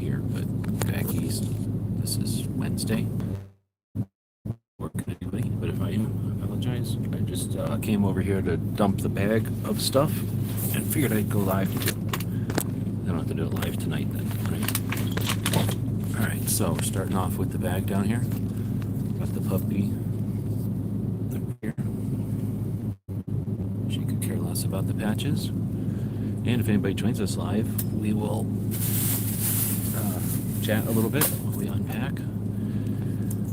here, but back east, this is Wednesday. Working anybody, but if I am, I apologize. I just came over here to dump the bag of stuff and figured I'd go live too. I don't have to do it live tonight then, right? Alright, so we're starting off with the bag down here. Got the puppy up here. She could care less about the patches. And if anybody joins us live, we will chat a little bit while we unpack.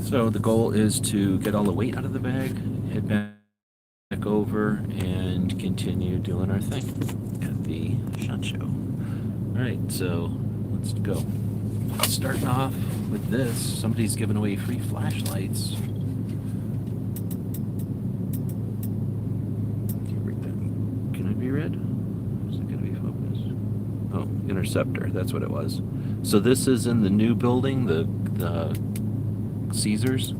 So the goal is to get all the weight out of the bag, head back over, and continue doing our thing at the SHOT Show. Alright, so let's go. Starting off with this, somebody's giving away free flashlights. Can it be read? Is it going to be focused? Oh, Interceptor, that's what it was. So this is in the new building, the Caesars. I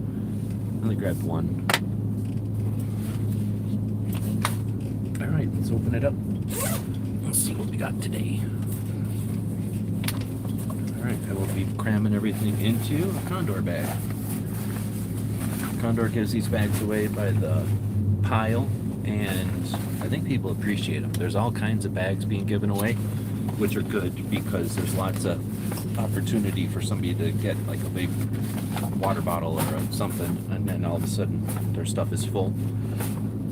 only grabbed one. Alright, let's open it up. Let's see what we got today. Alright, I will be cramming everything into a Condor bag. Condor gives these bags away by the pile, and I think people appreciate them. There's all kinds of bags being given away, which are good because there's lots of opportunity for somebody to get like a big water bottle or something, and then all of a sudden their stuff is full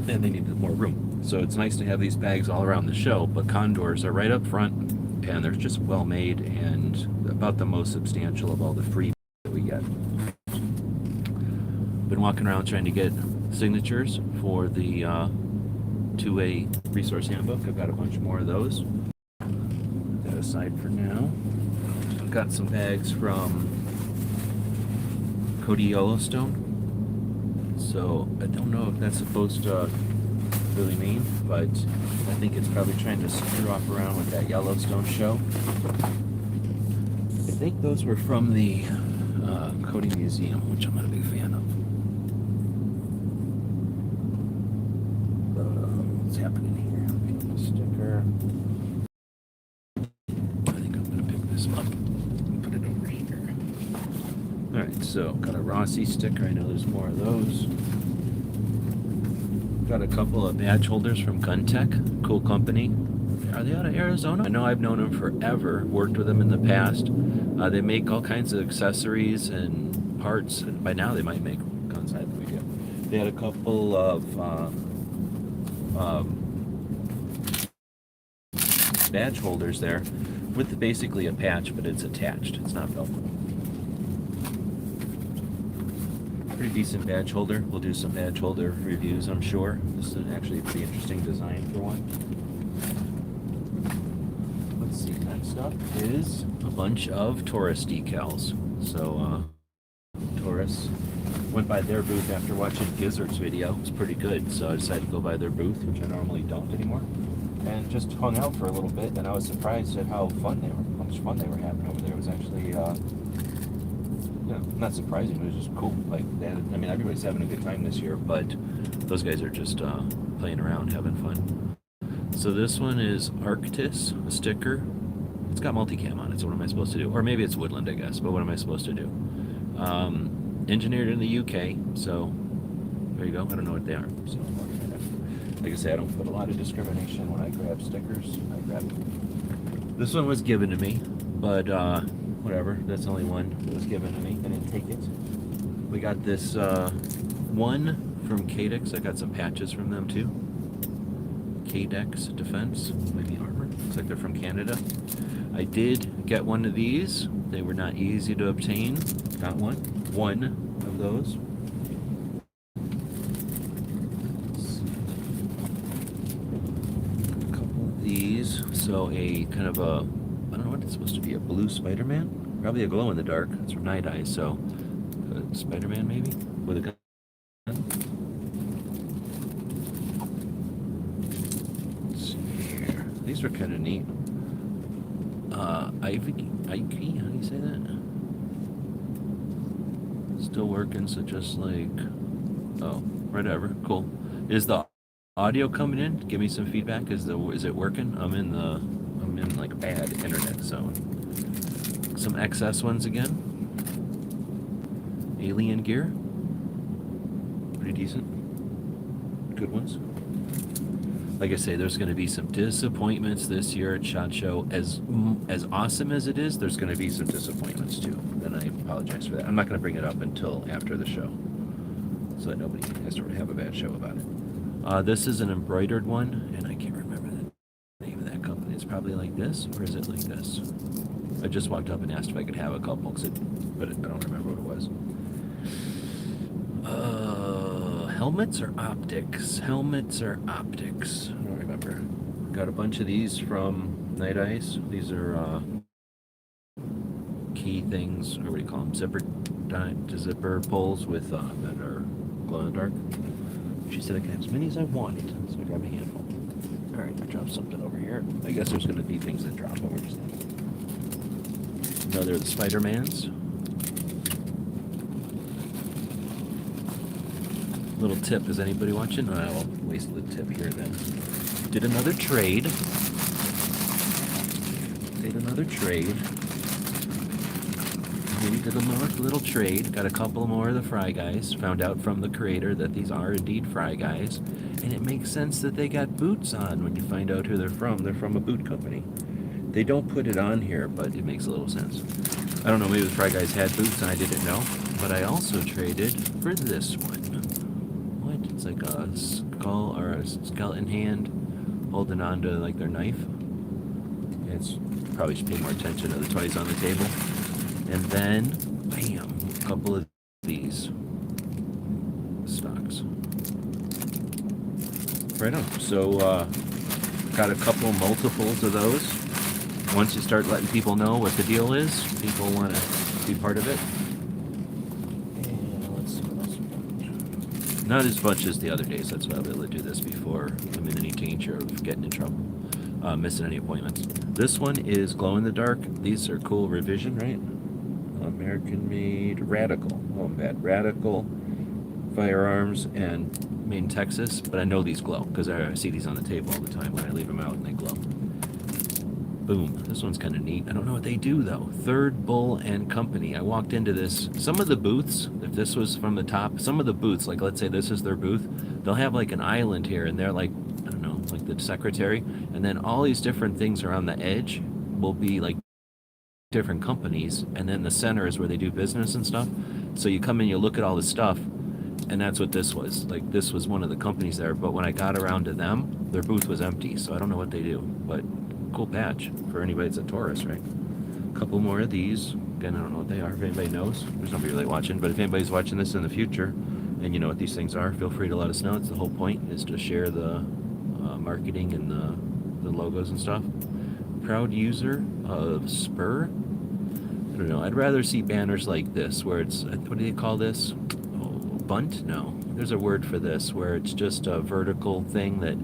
and they need more room. So it's nice to have these bags all around the show, but Condors are right up front and they're just well made and about the most substantial of all the free that we get. Been walking around trying to get signatures for the 2A resource handbook. I've got a bunch more of those. Put that aside for now. I've got some bags from Cody Yellowstone. So I don't know if that's supposed to really mean, but I think it's probably trying to screw off around with that Yellowstone show. I think those were from the Cody Museum, which I'm not a big fan of. What's happening here? A sticker. I think I'm going to pick this up and put it over here. Alright, so got a Rossi sticker. I know there's more of those. Got a couple of badge holders from Gun Tech. Cool company. Are they out of Arizona? I know I've known them forever. Worked with them in the past. They make all kinds of accessories and parts. And by now they might make guns. I think we do. They had a couple of badge holders there with basically a patch, but it's attached. It's not Velcro. Pretty decent badge holder. We'll do some badge holder reviews, I'm sure. This is actually a pretty interesting design for one. Let's see, next up is a bunch of Taurus decals. So, Taurus went by their booth after watching Gizzard's video. It was pretty good, so I decided to go by their booth, which I normally don't anymore. And just hung out for a little bit, and I was surprised at how much fun they were having over there. It was actually, not surprising, but it was just cool. Like, everybody's having a good time this year, but those guys are just playing around, having fun. So this one is Arctis Sticker. It's got multicam on it, so what am I supposed to do? Or maybe it's Woodland, I guess, but what am I supposed to do? Engineered in the UK, so there you go. I don't know what they are. So, like I say, I don't put a lot of discrimination when I grab stickers. I grab them. This one was given to me, but whatever. That's the only one that was given to me. I didn't take it. We got this one from Cadex. I got some patches from them too. Cadex Defense, maybe armor. Looks like they're from Canada. I did get one of these. They were not easy to obtain. Got one of those. A couple of these. So a kind of a, I don't know what it's supposed to be, a blue Spider-Man? Probably a glow in the dark. It's from Night Eyes, so Spider-Man maybe? With a gun. Let's see here. These are kind of neat. Ike, how do you say that? Still working, so just like, oh, whatever, cool. Is the audio coming in? Give me some feedback. Is it working? I'm in like bad internet zone. some XS ones again. Alien gear. Pretty decent. Good ones. Like I say, there's going to be some disappointments this year at SHOT Show. As awesome as it is, there's going to be some disappointments too. And I apologize for that. I'm not going to bring it up until after the show, so that nobody has to have a bad show about it. This is an embroidered one, and I can't remember the name of that company. It's probably like this, or is it like this? I just walked up and asked if I could have a couple, but I don't remember what it was. Helmets or optics? Helmets or optics? I don't remember. Got a bunch of these from Night Ice. These are key things, or what do you call them? Zipper pulls with that are glow in the dark. She said I can have as many as I wanted, so I grabbed a handful. All right, I dropped something over here. I guess there's going to be things that drop over just now. No, they're the Spider-Mans. Little tip, is anybody watching? I will waste the tip here then. Did another trade. Maybe did a little trade. Got a couple more of the Fry Guys. Found out from the creator that these are indeed Fry Guys. And it makes sense that they got boots on when you find out who they're from. They're from a boot company. They don't put it on here, but it makes a little sense. I don't know, maybe the Fry Guys had boots and I didn't know. But I also traded for this one. It's like a skull or a skeleton hand holding on to like their knife. It's probably should pay more attention to the toys on the table. And then, bam, a couple of these stocks. Right on. So, got a couple multiples of those. Once you start letting people know what the deal is, people want to be part of it. Not as much as the other days. That's why I'll be able to do this before I'm in any danger of getting in trouble, missing any appointments. This one is glow in the dark. These are cool revision, right? American made Radical. Oh, I'm bad. Radical Firearms and made in Texas. But I know these glow because I see these on the table all the time when I leave them out and they glow. Boom. This one's kind of neat. I don't know what they do, though. Third Bull and Company. I walked into this. Some of the booths, if this was from the top, some of the booths, like let's say this is their booth, they'll have like an island here, and they're like, I don't know, like the secretary, and then all these different things around the edge will be like different companies, and then the center is where they do business and stuff. So you come in, you look at all the stuff, and that's what this was. Like, this was one of the companies there, but when I got around to them, their booth was empty, so I don't know what they do, but cool patch for anybody that's a tourist, right? A couple more of these. Again, I don't know what they are. If anybody knows, there's nobody really watching, but if anybody's watching this in the future and you know what these things are, feel free to let us know. It's the whole point is to share the marketing and the logos and stuff. Proud user of Spur. I don't know. I'd rather see banners like this where it's, what do they call this? Oh, bunt? No. There's a word for this where it's just a vertical thing that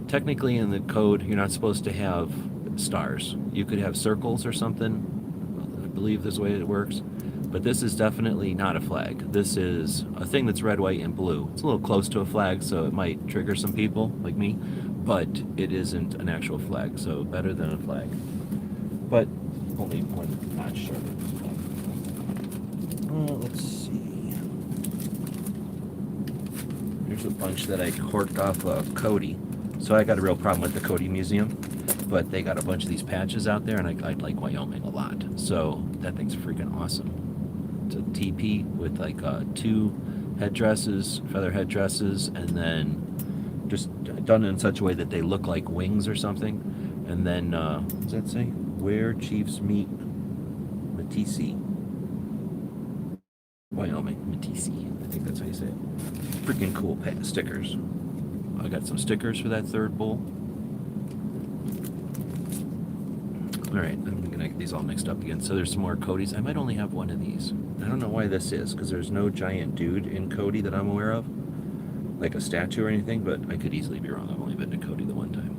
technically in the code, you're not supposed to have stars. You could have circles or something. I believe this is the way it works. But this is definitely not a flag. This is a thing that's red, white, and blue. It's a little close to a flag, so it might trigger some people like me. But it isn't an actual flag, so better than a flag. But only one notch shorter. Let's see. Here's a bunch that I corked off of Cody. So I got a real problem with the Cody Museum, but they got a bunch of these patches out there, and I like Wyoming a lot. So that thing's freaking awesome. It's a TP with like 2 headdresses, feather headdresses, and then just done in such a way that they look like wings or something. And then, what does that say? Where Chiefs Meet Matisse. Wyoming, Matisse. I think that's how you say it. Freaking cool stickers. I got some stickers for that third bull. Alright, I'm gonna get these all mixed up again. So there's some more Cody's. I might only have one of these. I don't know why this is, because there's no giant dude in Cody that I'm aware of. Like a statue or anything, but I could easily be wrong. I've only been to Cody the one time.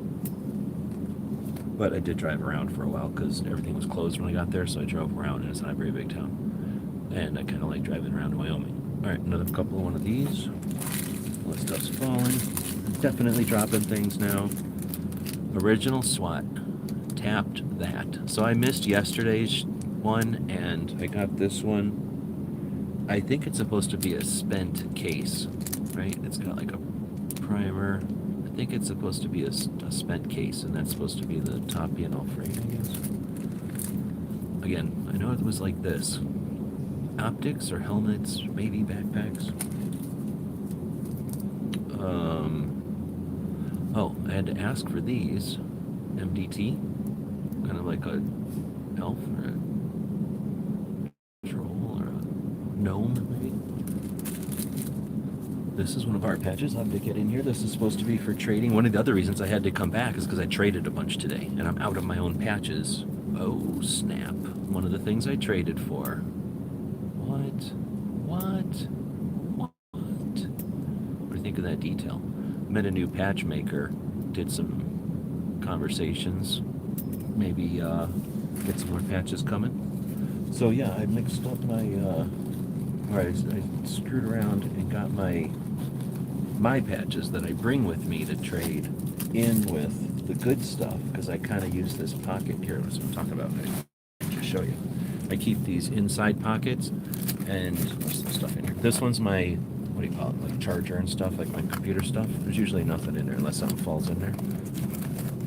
But I did drive around for a while, because everything was closed when I got there, so I drove around, and it's not a very big town. And I kind of like driving around in Wyoming. Alright, another couple of one of these. All this stuff's falling. Definitely dropping things now. Original SWAT. Tapped that. So I missed yesterday's one, and I got this one. I think it's supposed to be a spent case, right? It's got like a primer. I think it's supposed to be a spent case, and that's supposed to be the top panel frame, I guess. Again, I know it was like this. Optics or helmets, maybe backpacks. Oh, I had to ask for these. MDT, kind of like a elf or a troll or a gnome, maybe. This is one of our patches. I'll have to get in here. This is supposed to be for trading. One of the other reasons I had to come back is because I traded a bunch today, and I'm out of my own patches. Oh, snap. One of the things I traded for. What? What do you think of that detail? Met a new patch maker, did some conversations, maybe get some more patches coming. So yeah, I mixed up my, I screwed around and got my patches that I bring with me to trade in with the good stuff, because I kind of use this pocket here. That's what I'm talking about. I'll just show you. I keep these inside pockets, and there's some stuff in here. This one's my, what do you call it, like charger and stuff, like my computer stuff. There's usually nothing in there unless something falls in there.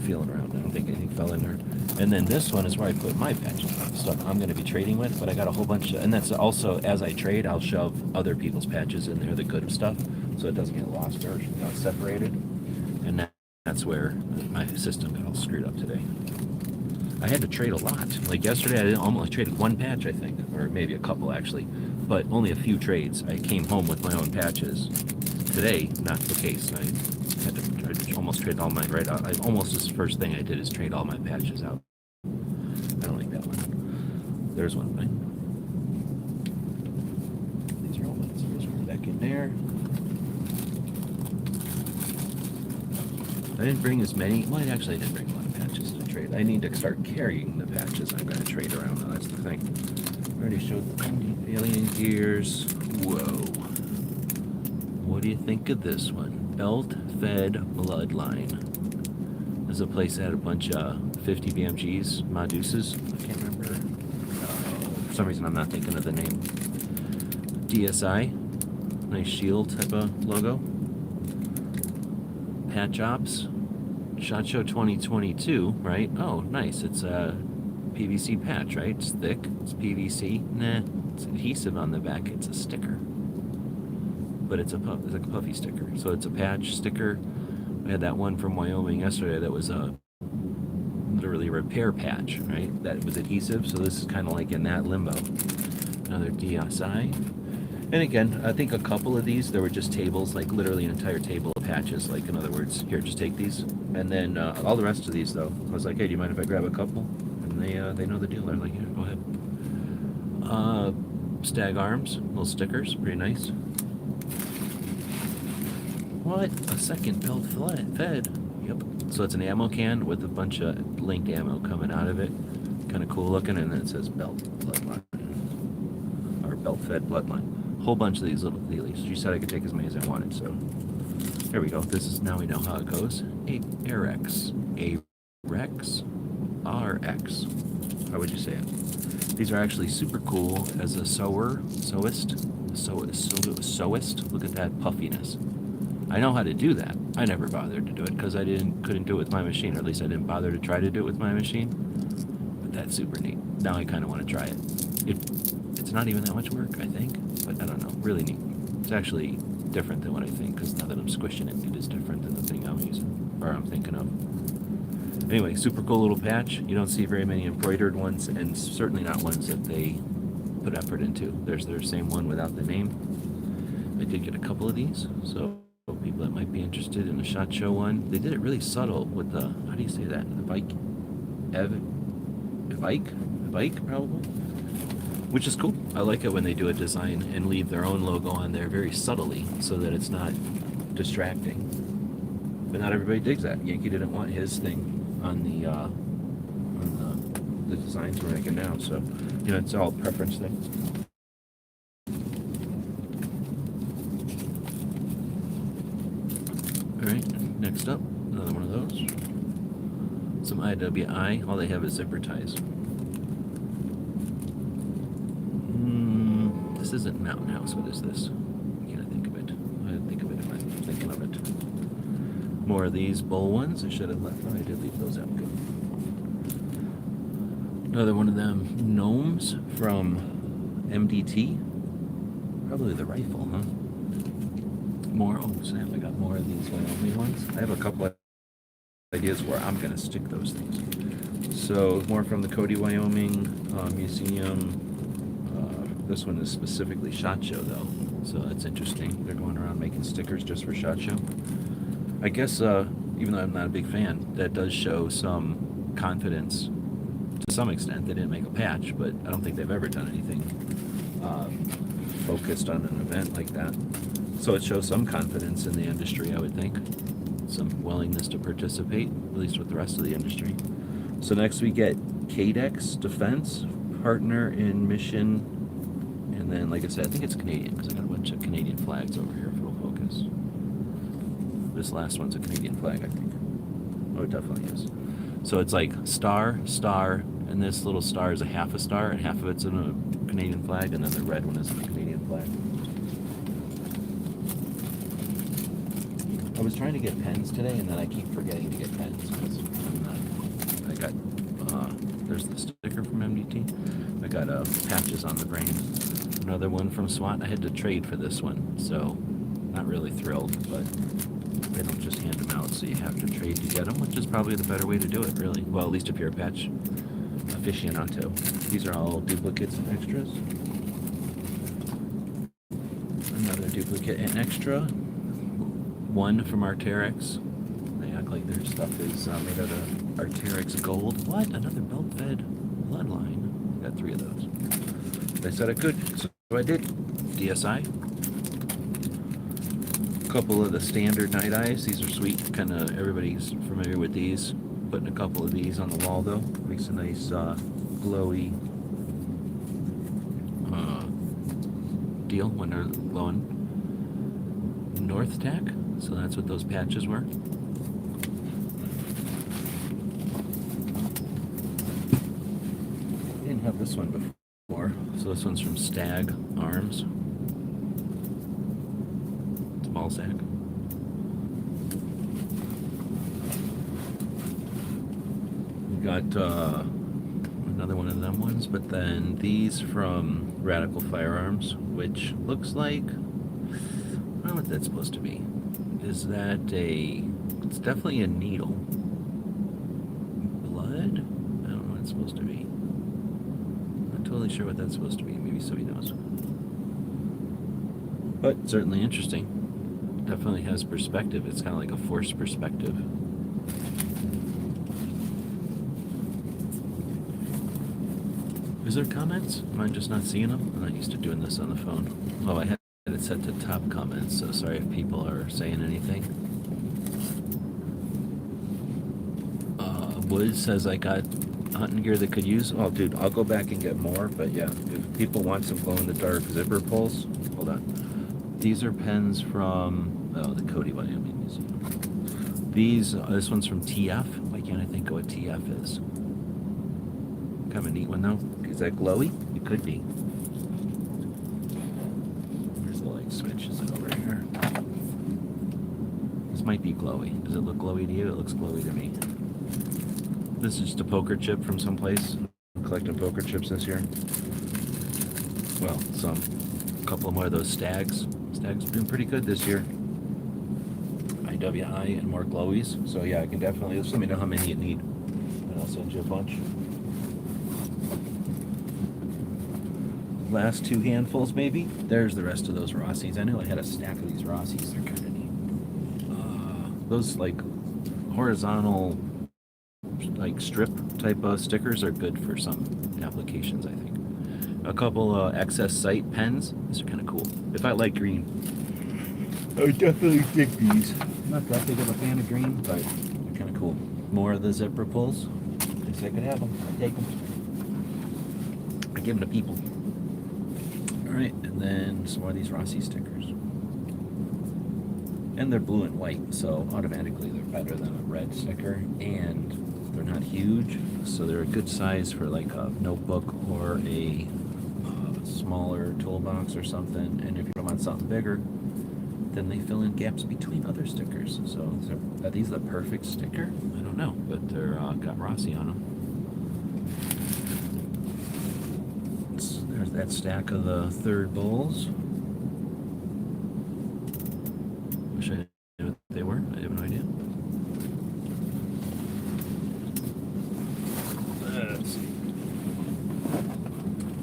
Feeling around, I don't think anything fell in there. And then this one is where I put my patches, stuff I'm going to be trading with, but I got a whole bunch of, and that's also, as I trade, I'll shove other people's patches in there, the good stuff, so it doesn't get lost or separated. And that's where my system got all screwed up today. I had to trade a lot. Like yesterday, I almost traded one patch, I think, or maybe a couple actually, but only a few trades. I came home with my own patches. Today, not the case. I had to almost trade all mine right out. Almost the first thing I did is trade all my patches out. I don't like that one. There's one thing. These are all ones. There's one back in there. I didn't bring as many. Well, actually, I didn't bring a lot of patches to trade. I need to start carrying the patches I'm going to trade around. That's the thing. I already showed the alien gears. Whoa. What do you think of this one? Belt-fed bloodline. There's a place that had a bunch of 50 BMGs, Maduses. I can't remember. For some reason, I'm not thinking of the name. DSI. Nice shield type of logo. Patch Ops. SHOT Show 2022, right? Oh, nice. It's a PVC patch, right? It's thick. It's PVC. Nah. It's adhesive on the back. It's a sticker. But it's like a puffy sticker. So it's a patch sticker. We had that one from Wyoming yesterday that was a literally a repair patch, right? That was adhesive. So this is kind of like in that limbo. Another DSI. And again, I think a couple of these, there were just tables, like literally an entire table of patches. Like, in other words, here, just take these. And then all the rest of these, though, I was like, hey, do you mind if I grab a couple? And they know the deal. They're like, yeah, go ahead. Stag Arms, little stickers, pretty nice. What? A second belt fed. Yep. So it's an ammo can with a bunch of linked ammo coming out of it. Kind of cool looking, and then it says belt bloodline. Or belt fed bloodline. Whole bunch of these little dealies. She said I could take as many as I wanted, so there we go. This is, now we know how it goes. Arex. Arex? RX. How would you say it? These are actually super cool as a sewist. Look at that puffiness. I know how to do that. I never bothered to do it because I couldn't do it with my machine, or at least I didn't bother to try to do it with my machine. But that's super neat. Now I kind of want to try it. It's not even that much work, I think, but I don't know. Really neat. It's actually different than what I think, because now that I'm squishing it, it is different than the thing I'm using, or I'm thinking of. Anyway, super cool little patch. You don't see very many embroidered ones, and certainly not ones that they put effort into. There's their same one without the name. I did get a couple of these, so people that might be interested in the SHOT Show one. They did it really subtle with the, how do you say that? The bike? Bike, probably? Which is cool. I like it when they do a design and leave their own logo on there very subtly so that it's not distracting. But not everybody digs that. Yankee didn't want his thing on the designs we're making now, so, you know, it's all preference thing. Alright, next up, another one of those. Some IWI, all they have is zipper ties. This isn't Mountain House. What is this? I can't think of it. I think of it if I'm thinking of it. More of these bowl ones. I should have left. Oh, I did leave those out. Good. Another one of them gnomes from MDT. Probably the rifle, huh? More. Oh snap! I got more of these Wyoming ones. I have a couple of ideas where I'm gonna stick those things. So more from the Cody, Wyoming Museum. This one is specifically SHOT Show though, so that's interesting. They're going around making stickers just for SHOT Show. I guess even though I'm not a big fan, that does show some confidence to some extent. They didn't make a patch, but I don't think they've ever done anything focused on an event like that. So it shows some confidence in the industry, I would think. Some willingness to participate, at least with the rest of the industry. So next we get KDEX Defense, partner in mission. And then, like I said, I think it's Canadian because I got a bunch of Canadian flags over here if it'll focus. This last one's a Canadian flag, I think. Oh, it definitely is. So it's like star, star, and this little star is a half a star, and half of it's in a Canadian flag, and then the red one is a Canadian flag. I was trying to get pens today, and then I keep forgetting to get pens because I got, there's the sticker from MDT. I got patches on the brain. Another one from SWAT. I had to trade for this one, so not really thrilled, but they don't just hand them out, so you have to trade to get them, which is probably the better way to do it, really. Well, at least if you're a patch aficionado. These are all duplicates and extras. Another duplicate and extra. One from Arctis. They act like their stuff is made out of Arctis gold. What? Another belt-fed bloodline. Got 3 of those. They said I could, so I did. DSI. A couple of the standard night eyes. These are sweet. Kind of everybody's familiar with these. Putting a couple of these on the wall though. Makes a nice glowy deal when they're glowing. North Tack. So that's what those patches were. Didn't have this one before. So this one's from Stag Arms. Small sack. We got another one of them ones, but then these from Radical Firearms, which looks like, I don't know what that's supposed to be. Is that it's definitely a needle. Blood? I don't know what it's supposed to be. Not totally sure what that's supposed to be. Maybe somebody knows. But certainly interesting. Definitely has perspective. It's kind of like a forced perspective. Is there comments? Am I just not seeing them? I'm not used to doing this on the phone. Oh, I had it set to top comments, so sorry if people are saying anything. Woods says I got hunting gear that could use. Oh, dude, I'll go back and get more, but yeah, if people want some glow-in-the-dark zipper pulls, hold on. These are pens from, oh, the Cody, Wyoming Museum. This one's from TF. Why can't I think of what TF is? Kind of a neat one, though. Is that glowy? It could be. Where's the light switch? Is it over here? This might be glowy. Does it look glowy to you? It looks glowy to me. This is just a poker chip from someplace. I'm collecting poker chips this year. Well, a couple more of those Stags. Stags have been pretty good this year. IWI and more glowies. So yeah, I can definitely, just let me know how many you need, and I'll send you a bunch. Last 2 handfuls maybe. There's the rest of those Rossis. I know I had a stack of these Rossis. They're kind of neat. Those like horizontal, like strip type of stickers are good for some applications, I think. A couple excess sight pens. These are kind of cool. If I like green, I would definitely dig these. I'm not that big of a fan of green, but they're kind of cool. More of the zipper pulls. Guess I could have them. I take them. I give them to people. Alright, and then some more of these Rossi stickers. And they're blue and white, so automatically they're better than a red sticker. And they're not huge, so they're a good size for like a notebook or a a smaller toolbox or something, and if you put them on something bigger, then they fill in gaps between other stickers. So are these the perfect sticker? I don't know, but they're got Rossi on them. There's that stack of the third bowls. Wish I knew what they were. I have no idea. Let's see.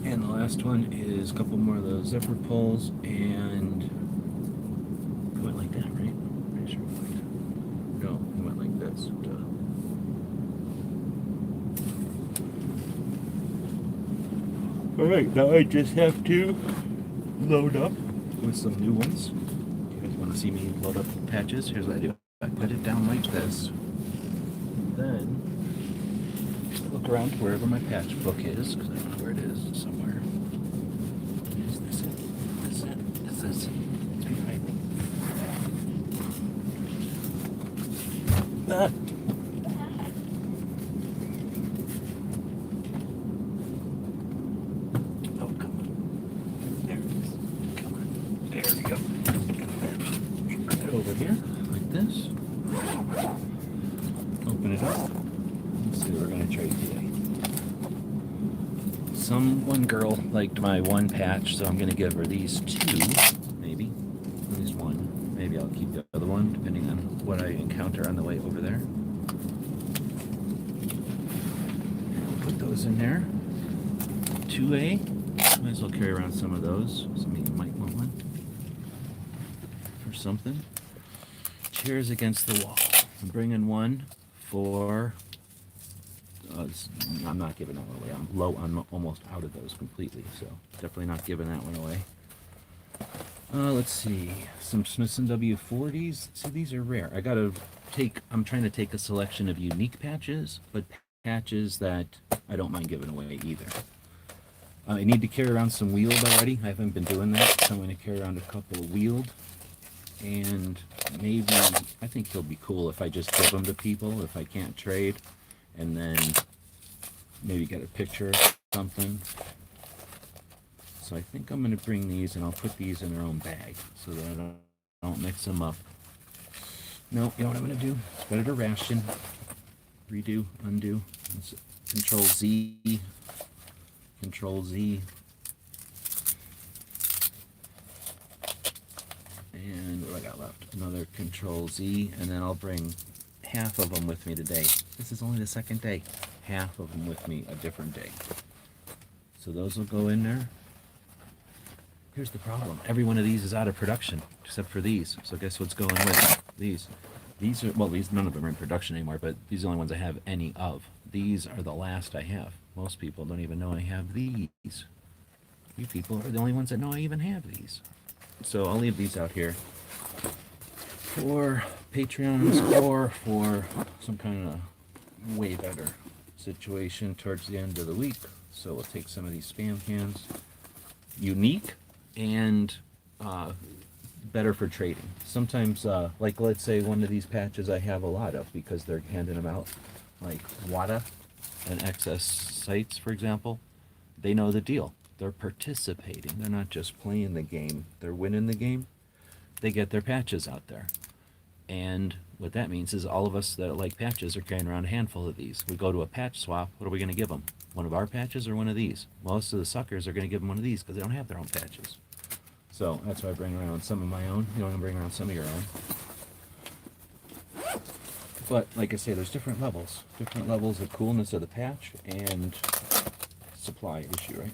And the last one is a couple more of those zipper pulls, and it went like that, right? Pretty sure it went. No, it went like this. Duh. Alright, now I just have to load up with some new ones. You guys want to see me load up patches? Here's what I do. I put it down like this. Then look around wherever my patch book is, because I don't know where it is somewhere. Is this it? Is it? Is this? It's behind me. Ah. Oh, come on. There it is. Come on. There we go. Put it over here, like this. Open it up. Let's see what we're going to trade today. One girl liked my one patch, so I'm going to give her these two, maybe. At least one. Maybe I'll keep the other one, depending on what I encounter on the way over there. Put those in there. 2A. Might as well carry around some of those. Somebody might want one for something. Chairs against the wall. I'm bringing one for... I'm not giving that one away. I'm low. I'm almost out of those completely, so definitely not giving that one away. Let's see. Some Smith & W40s. See, these are rare. I'm trying to take a selection of unique patches, but patches that I don't mind giving away either. I need to carry around some wheeled already. I haven't been doing that, so I'm going to carry around a couple of wheeled. And maybe, I think he'll be cool if I just give them to people if I can't trade. And then maybe get a picture or something. So I think I'm going to bring these, and I'll put these in their own bag so that I don't mix them up. No, you know what I'm going to do? It's better to ration. Redo, undo. Let's Control Z. Control Z. And what do I got left? Another Control Z, and then I'll bring half of them with me today. This is only the second day. Half of them with me a different day. So those will go in there. Here's the problem. Every one of these is out of production, except for these. So guess what's going with these? These are, well, these, none of them are in production anymore, but these are the only ones I have any of. These are the last I have. Most people don't even know I have these. You people are the only ones that know I even have these. So I'll leave these out here for Patreons or for some kind of way better situation towards the end of the week. So we'll take some of these spam cans, unique and better for trading. Sometimes, like let's say one of these patches I have a lot of because they're handing them out, like WADA and Excess Sites, for example. They know the deal. They're participating. They're not just playing the game. They're winning the game. They get their patches out there. And what that means is all of us that like patches are carrying around a handful of these. We go to a patch swap, what are we going to give them? One of our patches or one of these? Most of the suckers are going to give them one of these because they don't have their own patches. So that's why I bring around some of my own. You want to bring around some of your own. But like I say, there's different levels of coolness of the patch and supply issue, right?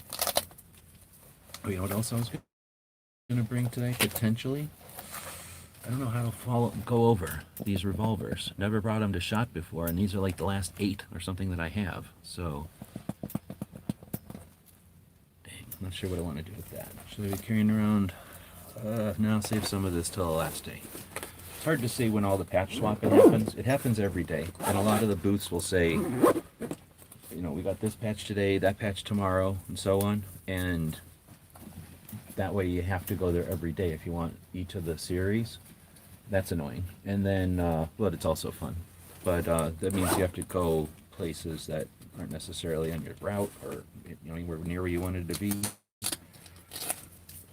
Oh, you know what else I was going to bring today? Potentially. I don't know how to go over these revolvers. Never brought them to SHOT before, and these are like the last 8 or something that I have. So, dang, I'm not sure what I want to do with that. Should I be carrying around? No, save some of this till the last day. It's hard to say when all the patch swapping happens. It happens every day, and a lot of the booths will say, you know, we got this patch today, that patch tomorrow, and so on. And that way you have to go there every day if you want each of the series. That's annoying. And then, but it's also fun. But that means you have to go places that aren't necessarily on your route or, you know, anywhere near where you wanted to be.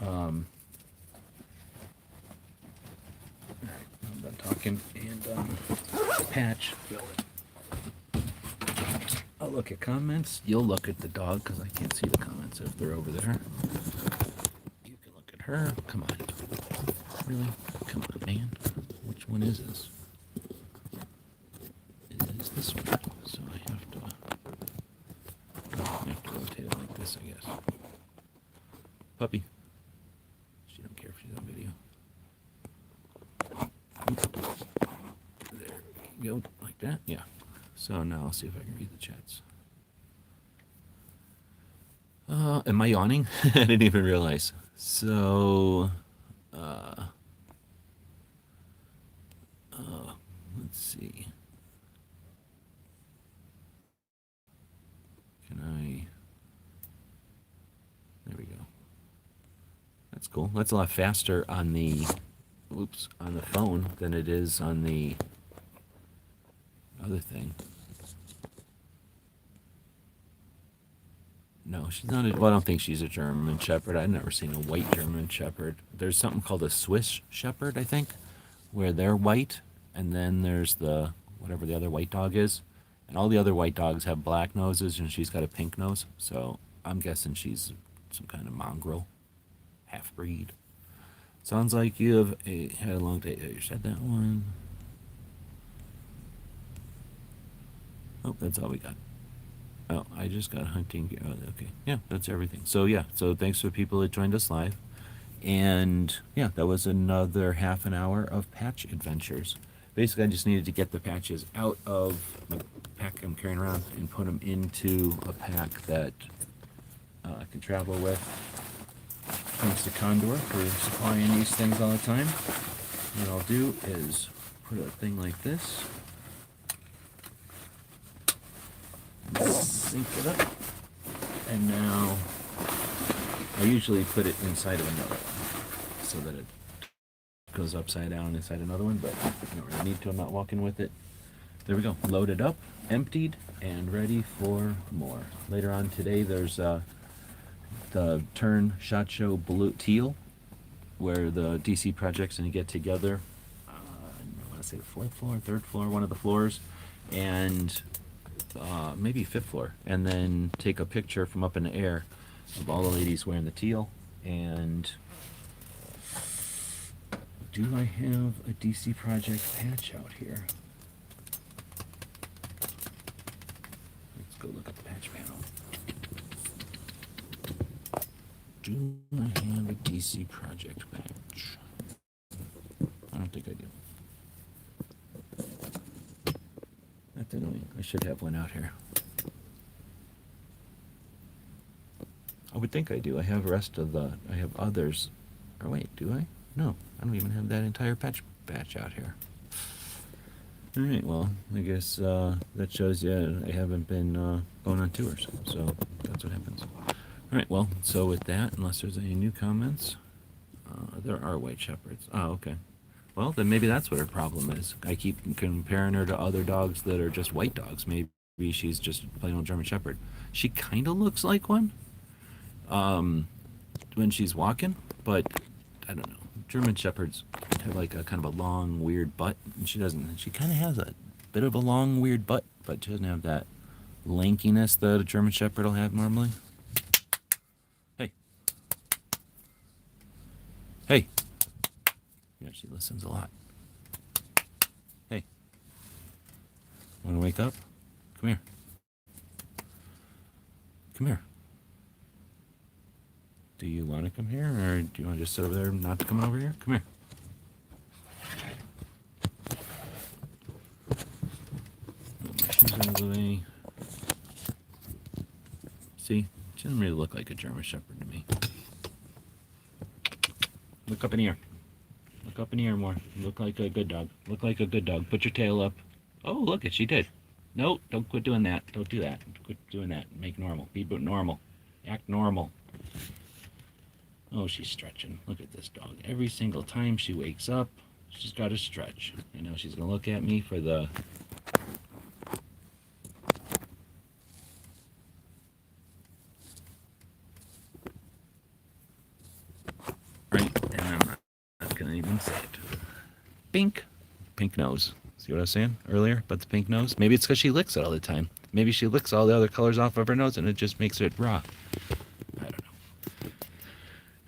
Alright, I'm done talking, and patch. I'll look at comments. You'll look at the dog because I can't see the comments if they're over there. You can look at her. Come on. Really? Come on, man. Which one is this? It is this one. So I have to rotate it like this, I guess. Puppy. She don't care if she's on video. There we go. Like that? Yeah. So now I'll see if I can read the chats. Am I yawning? I didn't even realize. So, let's see. Can I? There we go. That's cool. That's a lot faster on the, on the phone than it is on the other thing. No, she's not. Well, I don't think she's a German Shepherd. I've never seen a white German Shepherd. There's something called a Swiss Shepherd, I think, where they're white, and then there's the whatever the other white dog is, and all the other white dogs have black noses, and she's got a pink nose. So I'm guessing she's some kind of mongrel, half breed. Sounds like you have had a long day. You said that one. Oh, that's all we got. Oh, I just got hunting. Oh, okay. Yeah, that's everything. So, yeah. So, thanks for people that joined us live. And, yeah, that was another half an hour of patch adventures. Basically, I just needed to get the patches out of the pack I'm carrying around and put them into a pack that I can travel with. Thanks to Condor for supplying these things all the time. What I'll do is put a thing like this. Sync it up, and now I usually put it inside of another one so that it goes upside down inside another one, but I don't really need to. I'm not walking with it. There we go. Loaded up, emptied, and ready for more. Later on today, there's the Turn SHOT Show Blue Teal, where the DC projects and you get together. I want to say the 4th floor, 3rd floor, one of the floors, and maybe 5th floor, and then take a picture from up in the air of all the ladies wearing the teal. And do I have a DC Project patch out here? Let's go look at the patch panel. Do I have a DC Project patch? I don't think I do. That's annoying. I should have one out here. I would think I do. I have the rest of the. I have others. Or wait, do I? No, I don't even have that entire patch batch out here. All right. Well, I guess that shows you I haven't been going on tours. So that's what happens. All right. Well, so with that, unless there's any new comments, there are white shepherds. Oh, okay. Well, then maybe that's what her problem is. I keep comparing her to other dogs that are just white dogs. Maybe she's just plain old German Shepherd. She kind of looks like one when she's walking, but I don't know. German Shepherds have like a kind of a long, weird butt, and she doesn't. She kind of has a bit of a long, weird butt, but she doesn't have that lankiness that a German Shepherd will have normally. Hey. Hey. Yeah, she listens a lot. Hey. Want to wake up? Come here. Come here. Do you want to come here, or do you want to just sit over there not to come over here? Come here. Put my shoes out of the way. See? She doesn't really look like a German Shepherd to me. Look up in here. Look up in here more. Look like a good dog. Look like a good dog. Put your tail up. Oh, look it. She did. No, don't quit doing that. Don't do that. Quit doing that. Make normal. Be normal. Act normal. Oh, she's stretching. Look at this dog. Every single time she wakes up, she's got to stretch. I know she's going to look at me for the... say it. Pink. Pink nose. See what I was saying earlier about the pink nose? Maybe it's because she licks it all the time. Maybe she licks all the other colors off of her nose and it just makes it raw. I don't know.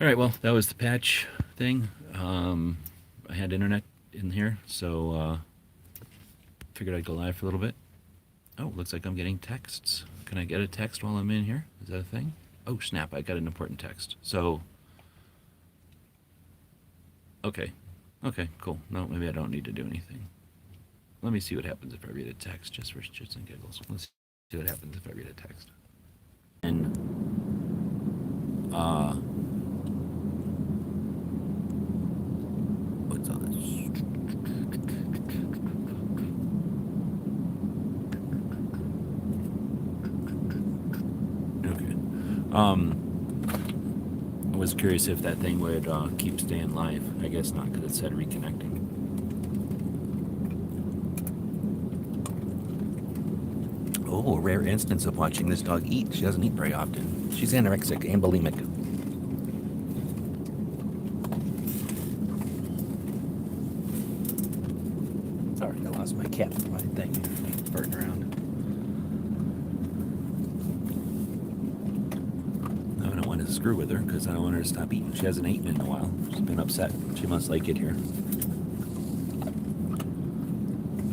All right, well, that was the patch thing. I had internet in here, so figured I'd go live for a little bit. Oh, looks like I'm getting texts. Can I get a text while I'm in here? Is that a thing? Oh, snap, I got an important text. So, okay. Okay, cool. No, maybe I don't need to do anything. Let me see what happens if I read a text, just for shits and giggles. Let's see what happens if I read a text. And, what's on this? Okay. I was curious if that thing would keep staying live. I guess not, because it said reconnecting. Oh, a rare instance of watching this dog eat. She doesn't eat very often. She's anorexic and bulimic. Sorry, I lost my cat. My thing burning around. I don't want to screw with her because I don't want her to stop eating. She hasn't eaten in a while. She's been upset. She must like it here.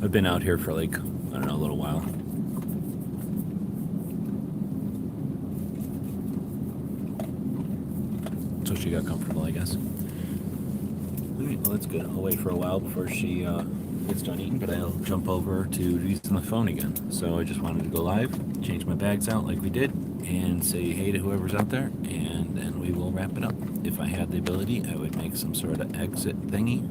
I've been out here for like, I don't know, a little while. So she got comfortable, I guess. Alright, well that's good. I'll wait for a while before she gets done eating, but I'll jump over to using the phone again. So I just wanted to go live, change my bags out like we did, and say hey to whoever's out there, and then we will wrap it up. If I had the ability, I would make some sort of exit thingy.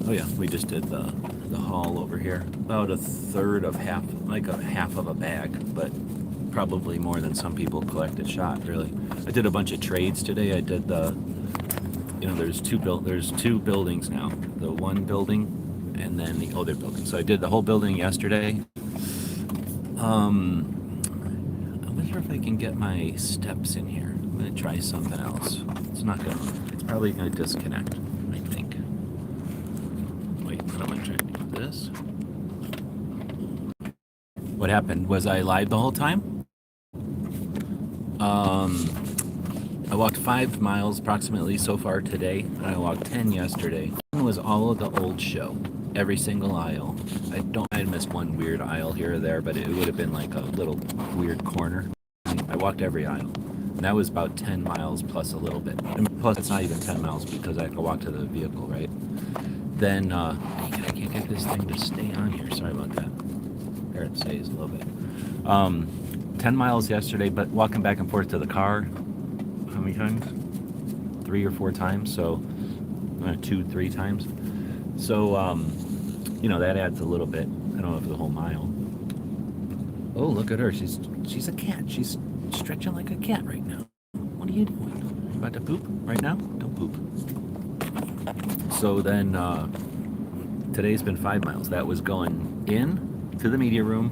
Oh yeah, we just did the haul over here. About a third of half, like a half of a bag, but probably more than some people collected shot, really. I did a bunch of trades today. I did the, you know, there's two buildings now. The one building and then the other building. So I did the whole building yesterday. I wonder if I can get my steps in here. I'm gonna try something else. It's probably gonna disconnect, I think. Wait, I'm gonna try to do this. What happened? Was I live the whole time? I walked 5 miles approximately so far today, and I walked 10 yesterday. One was all of the old show, every single aisle. I missed one weird aisle here or there, but it would have been like a little weird corner. I walked every aisle, and that was about 10 miles plus a little bit. And plus, it's not even 10 miles because I could walk to the vehicle, right? Then, I can't get this thing to stay on here. Sorry about that. There it stays a little bit. 10 miles yesterday, but walking back and forth to the car, how many times? 3 or 4 times, so 2-3 times. So, you know, that adds a little bit. I don't know if the whole mile. Oh, look at her. She's a cat. She's stretching like a cat right now. What are you doing? You about to poop right now? Don't poop. So then, today's been 5 miles. That was going in to the media room,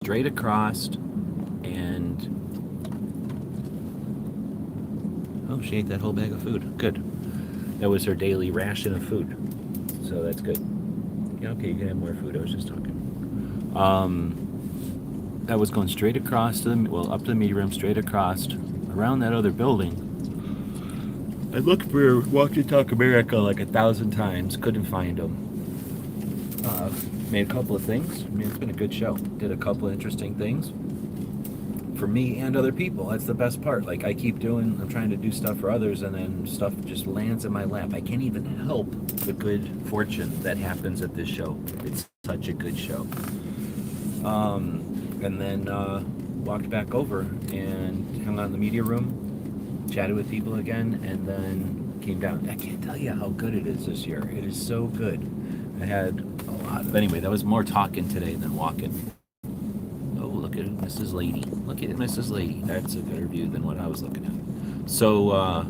straight across, and oh, she ate that whole bag of food. Good. That was her daily ration of food. So that's good. Yeah, okay, you can have more food. I was just talking. That was going straight across to up to the media room, straight across, around that other building. I looked for Walk to Talk America like 1,000 times, couldn't find them. Made a couple of things. I mean, it's been a good show. Did a couple of interesting things for me and other people. That's the best part. Like, I'm trying to do stuff for others, and then stuff just lands in my lap. I can't even help the good fortune that happens at this show. It's such a good show. And then walked back over and hung out in the media room, chatted with people again, and then came down. I can't tell you how good it is this year. It is so good. I had a lot of... Anyway, that was more talking today than walking. Oh, look at Mrs. Lady. Look at Mrs. Lady. That's a better view than what I was looking at. So, I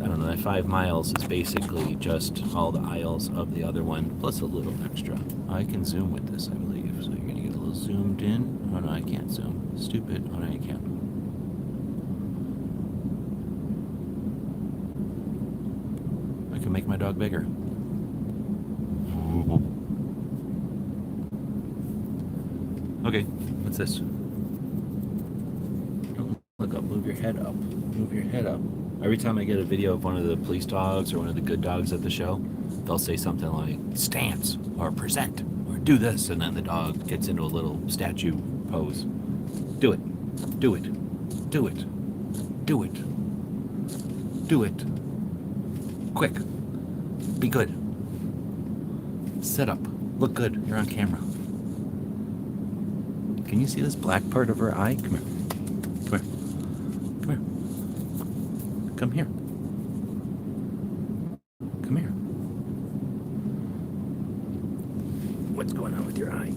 don't know, that 5 miles is basically just all the aisles of the other one, plus a little extra. I can zoom with this, I believe. So you're going to get a little zoomed in. Oh, no, I can't zoom. Stupid. Oh, no, you can't. make my dog bigger. Okay, what's this? Don't look up, move your head up. Move your head up. Every time I get a video of one of the police dogs or one of the good dogs at the show, they'll say something like, stance, or present, or do this, and then the dog gets into a little statue pose. Do it. Do it. Do it. Do it. Do it. Quick. Be good. Sit up. Look good. You're on camera. Can you see this black part of her eye? Come here. Come here. Come here. Come here. Come here. What's going on with your eye?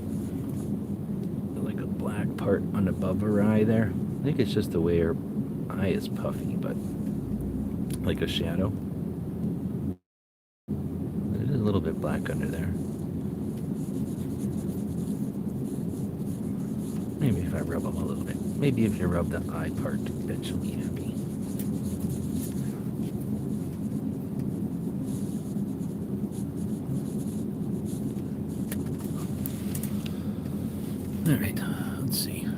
Like a black part on above her eye there. I think it's just the way her eye is puffy, but like a shadow. There's a little bit black under there. Maybe if I rub them a little bit. Maybe if you rub the eye part, that she'll be happy. Alright, let's see.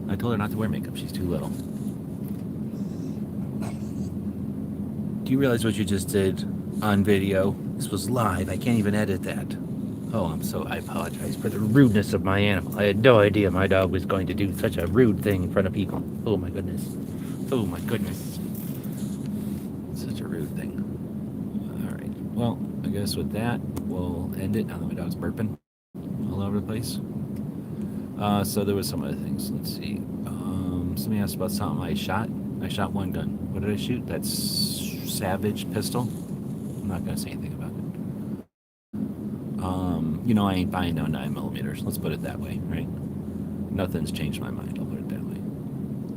I told her not to wear makeup. She's too little. Do you realize what you just did on video? This was live. I can't even edit that. Oh, I apologize for the rudeness of my animal. I had no idea my dog was going to do such a rude thing in front of people. Oh my goodness. Oh my goodness. Such a rude thing. Alright. Well, I guess with that, we'll end it now that my dog's burping all over the place. So there was some other things. Let's see. Somebody asked about something I shot. I shot one gun. What did I shoot? That's Savage pistol. I'm not going to say anything about it. I ain't buying no 9mm. Let's put it that way, right? Nothing's changed my mind. I'll put it that way.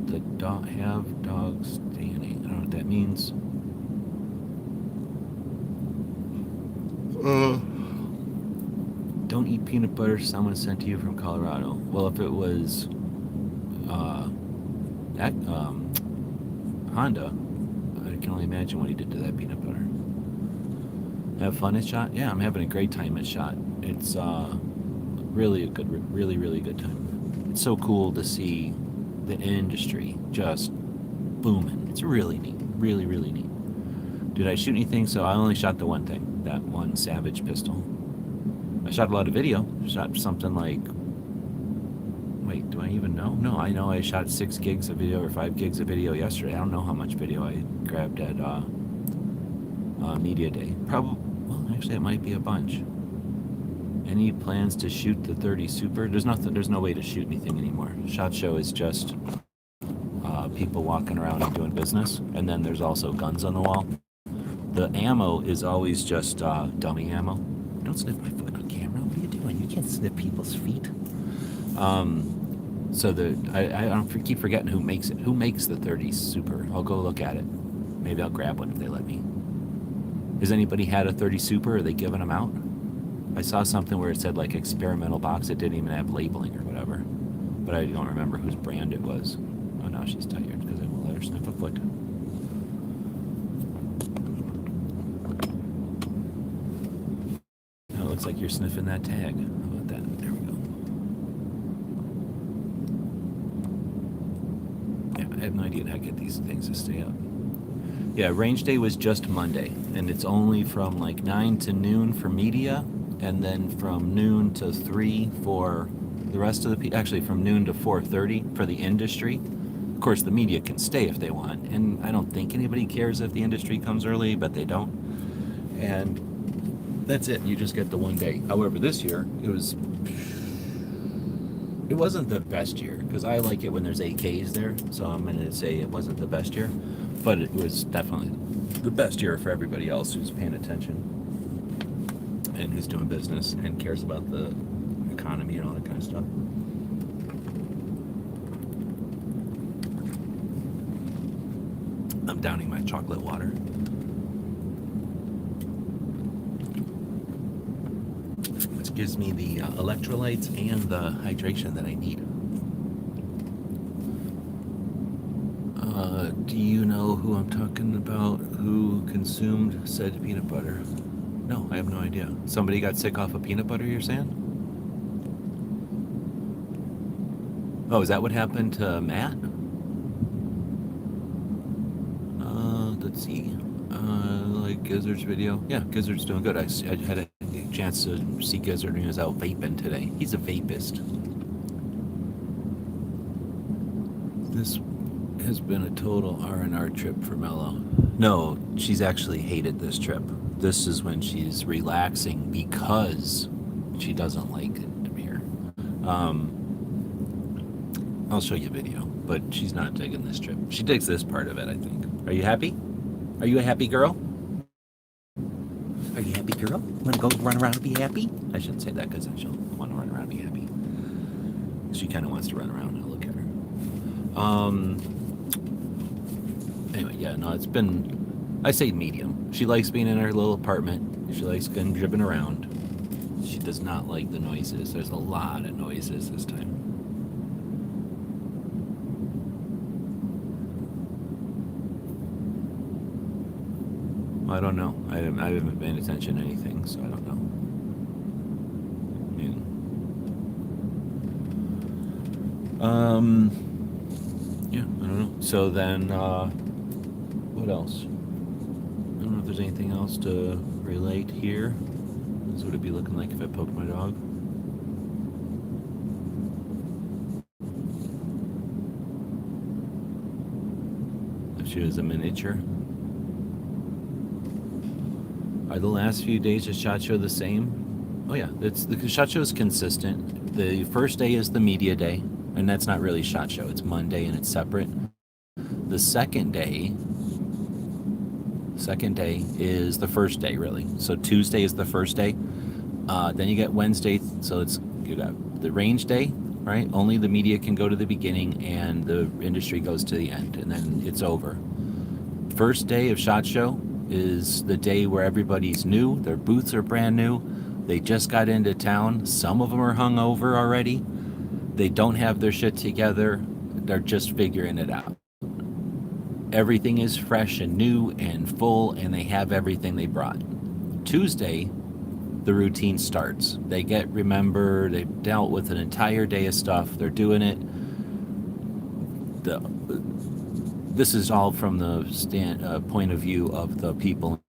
The have dogs standing. I don't know what that means. Don't eat peanut butter someone sent to you from Colorado. Well, if it was Honda, I can only imagine what he did to that peanut butter. Have fun at SHOT? Yeah, I'm having a great time at SHOT. It's really a good, really good time. It's so cool to see the industry just booming. It's really neat. Really neat. Did I shoot anything? So I only shot the one thing, that one Savage pistol. I shot a lot of video. I shot something like, wait, do I even know? No, I know I shot 6 gigs of video or 5 gigs of video yesterday. I don't know how much video I grabbed at Media Day. Probably, well, actually it might be a bunch. Any plans to shoot the 30 Super? There's no way to shoot anything anymore. SHOT Show is just people walking around and doing business, and then there's also guns on the wall. The ammo is always just dummy ammo. Don't sniff my foot on camera. What are you doing? You can't sniff people's feet. So I don't keep forgetting who makes it. Who makes the 30 Super? I'll go look at it. Maybe I'll grab one if they let me. Has anybody had a 30 Super? Are they giving them out? I saw something where it said like experimental box. It didn't even have labeling or whatever. But I don't remember whose brand it was. Oh, now she's tired because I won't let her sniff a foot. Now it looks like you're sniffing that tag. How about that? There we go. Yeah, I have no idea how to get these things to stay up. Yeah, range day was just Monday, and it's only from like 9 to noon for media, and then from noon to 3 for the rest of the people. Actually, from noon to 4:30 for the industry. Of course, the media can stay if they want, and I don't think anybody cares if the industry comes early, but they don't. And that's it. You just get the one day. However, this year it wasn't the best year, because I like it when there's AKs there, so I'm going to say it wasn't the best year, but it was definitely the best year for everybody else who's paying attention and who's doing business and cares about the economy and all that kind of stuff. I'm downing my chocolate water. Which gives me the electrolytes and the hydration that I need. Do you know who I'm talking about? Who consumed said peanut butter? No, I have no idea. Somebody got sick off of peanut butter, you're saying? Oh, is that what happened to Matt? Let's see. Like Gizzard's video. Yeah, Gizzard's doing good. I had a chance to see Gizzard when he was out vaping today. He's a vapist. This has been a total R&R trip for Mello. No, she's actually hated this trip. This is when she's relaxing because she doesn't like it here. I'll show you a video, but she's not digging this trip. She digs this part of it, I think. Are you happy? Are you a happy girl? Are you a happy girl? Want to go run around and be happy? I shouldn't say that because she'll want to run around and be happy. She kind of wants to run around. I'll look at her. Anyway, yeah, no, it's been, I say medium. She likes being in her little apartment. She likes going dribbling around. She does not like the noises. There's a lot of noises this time. I don't know. I haven't been paying attention to anything, so I don't know. Yeah, I don't know. So then, what else? I don't know if there's anything else to relate here. This would it be looking like if I poked my dog? If she was a miniature. Are the last few days of SHOT Show the same? Oh yeah, the SHOT Show is consistent. The first day is the media day, and that's not really SHOT Show. It's Monday and it's separate. The second day is the first day, really. So Tuesday is the first day. Then you get Wednesday. So you got the range day, right? Only the media can go to the beginning, and the industry goes to the end, and then it's over. First day of SHOT Show is the day where everybody's new. Their booths are brand new. They just got into town. Some of them are hungover already. They don't have their shit together. They're just figuring it out. Everything is fresh and new and full, and they have everything they brought. Tuesday, the routine starts. They've dealt with an entire day of stuff. They're doing it. This is all from the point of view of the people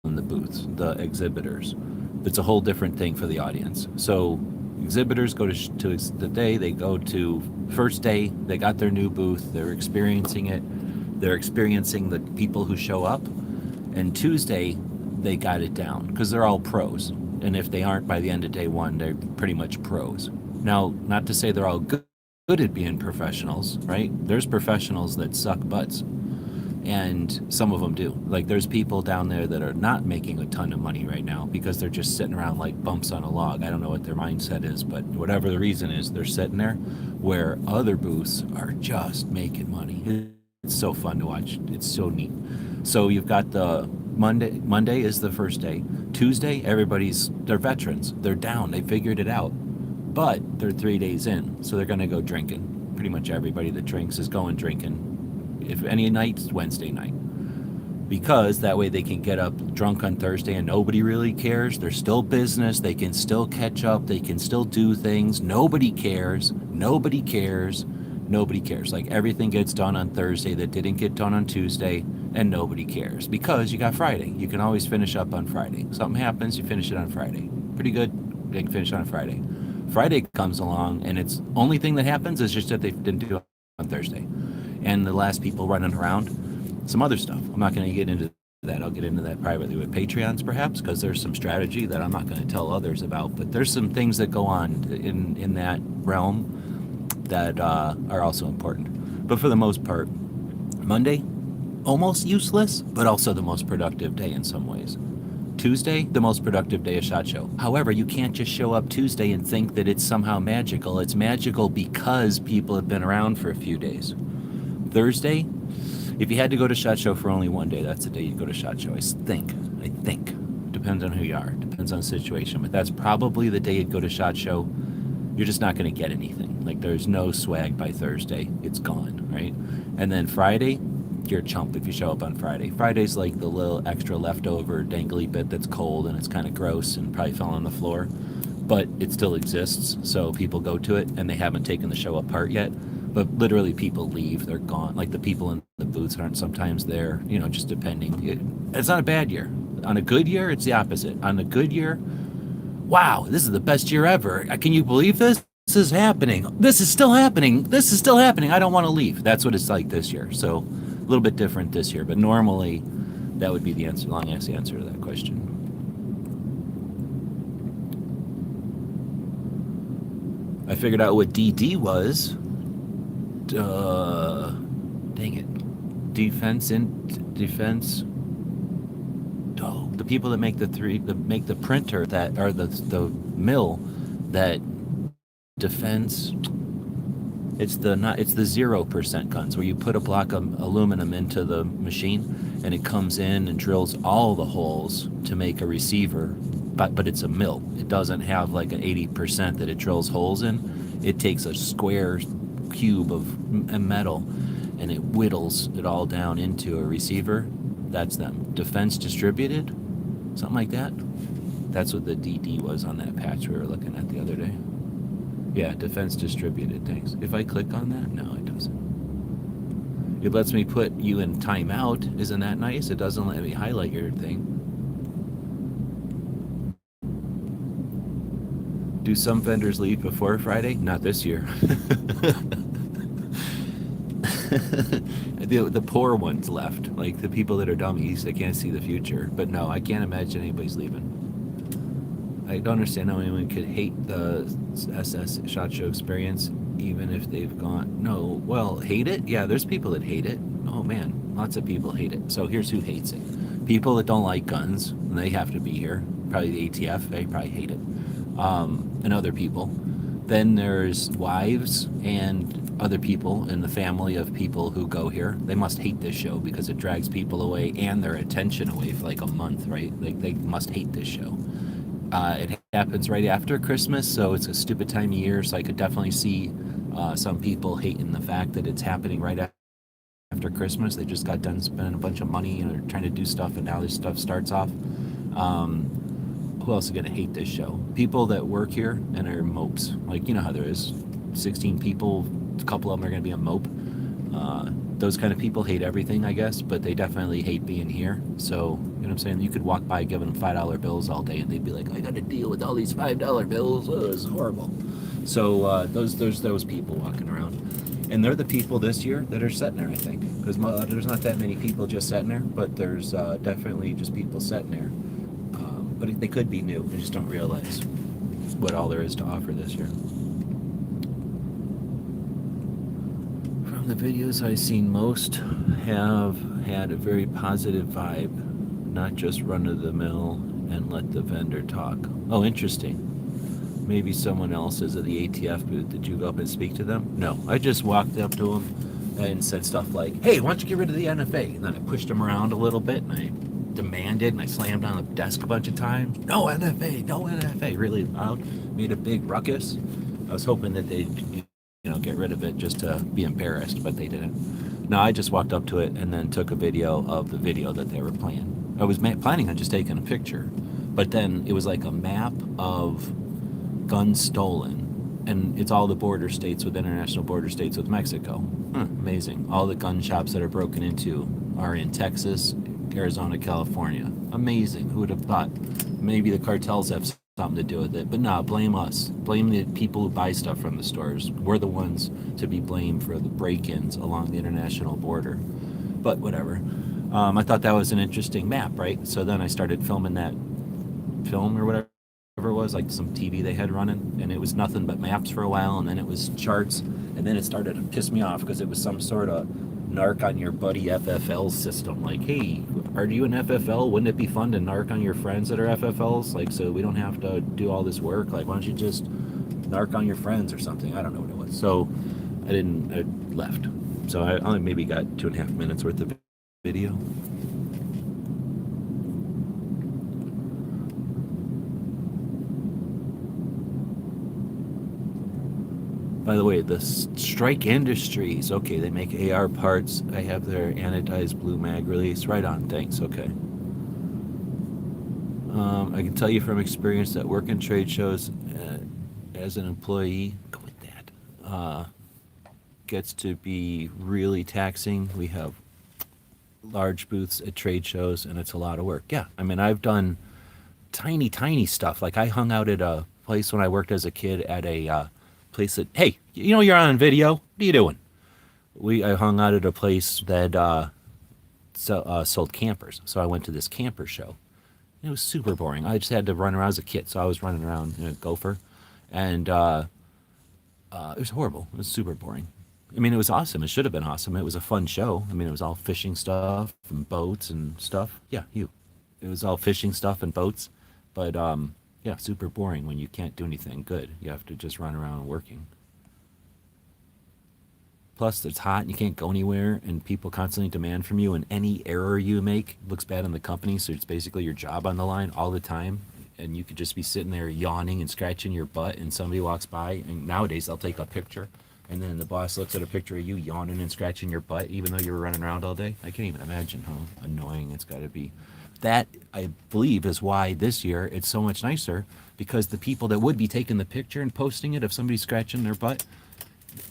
in the booths, the exhibitors. It's a whole different thing for the audience. So exhibitors go to the day, they go to first day, they got their new booth, they're experiencing it, they're experiencing the people who show up, and Tuesday, they got it down, because they're all pros. And if they aren't by the end of day one, they're pretty much pros. Now, not to say they're all good at being professionals, right? There's professionals that suck butts, and some of them do. Like, there's people down there that are not making a ton of money right now because they're just sitting around like bumps on a log. I don't know what their mindset is, but whatever the reason is, they're sitting there, where other booths are just making money. It's so fun to watch. It's so neat. So you've got the Monday is the first day. Tuesday, they're veterans. They're down. They figured it out. But they're 3 days in, so they're going to go drinking. Pretty much everybody that drinks is going drinking. If any night, it's Wednesday night. Because that way they can get up drunk on Thursday and nobody really cares. They're still business. They can still catch up. They can still do things. Nobody cares. Nobody cares. Nobody cares. Like, everything gets done on Thursday that didn't get done on Tuesday, and nobody cares. Because you got Friday. You can always finish up on Friday. Something happens, you finish it on Friday. Pretty good. They can finish it on Friday. Friday comes along, and it's only thing that happens is just that they didn't do it on Thursday. And the last people running around, some other stuff. I'm not going to get into that. I'll get into that privately with Patreons, perhaps, because there's some strategy that I'm not going to tell others about. But there's some things that go on in that realm that are also important. But for the most part, Monday, almost useless, but also the most productive day in some ways. Tuesday, the most productive day of SHOT Show. However, you can't just show up Tuesday and think that it's somehow magical. It's magical because people have been around for a few days. Thursday, if you had to go to SHOT Show for only one day, that's the day you'd go to SHOT Show. I think. Depends on who you are. Depends on the situation. But that's probably the day you'd go to SHOT Show. you're just not going to get anything. Like there's no swag by Thursday. It's gone, right? And then Friday, you're a chump if you show up on Friday. Friday's like the little extra leftover dangly bit that's cold and it's kind of gross and probably fell on the floor, but it still exists. So people go to it and they haven't taken the show apart yet. But literally people leave, they're gone. Like the people in the booths aren't sometimes there, you know, just depending. It's not a bad year. On a good year, it's the opposite. On a good year, wow, this is the best year ever. Can you believe this? This is happening. This is still happening. This is still happening. I don't want to leave. That's what it's like this year. So a little bit different this year, but normally that would be the answer, long ass answer to that question. I figured out what DD was. Dang it. Defense. Oh, the people that make the printer that, or the mill that defends. It's the 0% guns where you put a block of aluminum into the machine and it comes in and drills all the holes to make a receiver, but it's a mill. It doesn't have like an 80% that it drills holes in. It takes a square cube of metal and it whittles it all down into a receiver. That's them. Defense distributed, something like that. That's what the DD was on that patch we were looking at the other day. Yeah, defense distributed, thanks. If I click on that, no, it doesn't. It lets me put you in timeout. Isn't that nice? It doesn't let me highlight your thing. Do some vendors leave before Friday? Not this year. The poor ones left, like the people that are dummies, they can't see the future. But no, I can't imagine anybody's leaving. I don't understand how anyone could hate the SS SHOT Show experience, even if they've gone. No, well, hate it? Yeah, there's people that hate it. Oh man, lots of people hate it. So here's who hates it. People that don't like guns, and they have to be here. Probably the ATF, they probably hate it. And other people. Then there's wives and other people in the family of people who go here. They must hate this show because it drags people away and their attention away for like a month, right? Like they must hate this show. It happens right after Christmas, so it's a stupid time of year, so I could definitely see some people hating the fact that it's happening right after Christmas. They just got done spending a bunch of money and are trying to do stuff, and now this stuff starts off. Who else is going to hate this show? People that work here and are mopes. Like, you know how there is 16 people, a couple of them are going to be a mope. Those kind of people hate everything, I guess, but they definitely hate being here. So, you know what I'm saying? You could walk by giving them $5 bills all day and they'd be like, I got to deal with all these $5 bills. Oh, it's horrible. So there's those people walking around. And they're the people this year that are sitting there, I think. Because there's not that many people just sitting there, but there's definitely just people sitting there. But they could be new. They just don't realize what all there is to offer this year. From the videos I've seen, most have had a very positive vibe, not just run of the mill and let the vendor talk. Oh, interesting. Maybe someone else is at the ATF booth. Did you go up and speak to them? No, I just walked up to them and said stuff like, hey, why don't you get rid of the NFA? And then I pushed them around a little bit and I demanded and I slammed on the desk a bunch of times. No NFA, no NFA, really loud, made a big ruckus. I was hoping that they'd, get rid of it just to be embarrassed, but they didn't. No, I just walked up to it and then took a video of the video that they were playing. I was planning on just taking a picture, but then it was like a map of guns stolen, and it's all the border states with international border states with Mexico. Amazing. All the gun shops that are broken into are in Texas, Arizona, California. Amazing. Who would have thought? Maybe the cartels have something to do with it, but no, blame us. Blame the people who buy stuff from the stores. We're the ones to be blamed for the break-ins along the international border. But whatever. I thought that was an interesting map, right? So then I started filming that film or whatever it was, like some TV they had running, and it was nothing but maps for a while, and then it was charts, and then it started to piss me off because it was some sort of narc on your buddy FFL system. Like, hey, are you an FFL? Wouldn't it be fun to narc on your friends that are FFLs? Like, so we don't have to do all this work. Like, why don't you just narc on your friends or something? I don't know what it was. So I left. So I only maybe got 2.5 minutes worth of video. By the way, the Strike Industries, okay, they make AR parts. I have their anodized blue mag release. Right on, thanks, okay. I can tell you from experience that working trade shows as an employee, go with that, gets to be really taxing. We have large booths at trade shows, and it's a lot of work. Yeah, I mean, I've done tiny, tiny stuff. Like I hung out at a place when I worked as a kid at a place that, hey, you know, you're on video. What are you doing? I hung out at a place that sold campers. So I went to this camper show. It was super boring. I just had to run around as a kid, so I was running around in a gopher, and it was horrible. It was super boring. I mean, it was awesome. It should have been awesome. It was a fun show. I mean, it was all fishing stuff and boats and stuff. Yeah, you. It was all fishing stuff and boats, but yeah, super boring when you can't do anything good. You have to just run around working. Plus, it's hot and you can't go anywhere, and people constantly demand from you, and any error you make looks bad on the company, so it's basically your job on the line all the time. And you could just be sitting there yawning and scratching your butt, and somebody walks by, and nowadays they'll take a picture, and then the boss looks at a picture of you yawning and scratching your butt, even though you were running around all day. I can't even imagine how annoying it's got to be. That, I believe, is why this year it's so much nicer, because the people that would be taking the picture and posting it of somebody scratching their butt,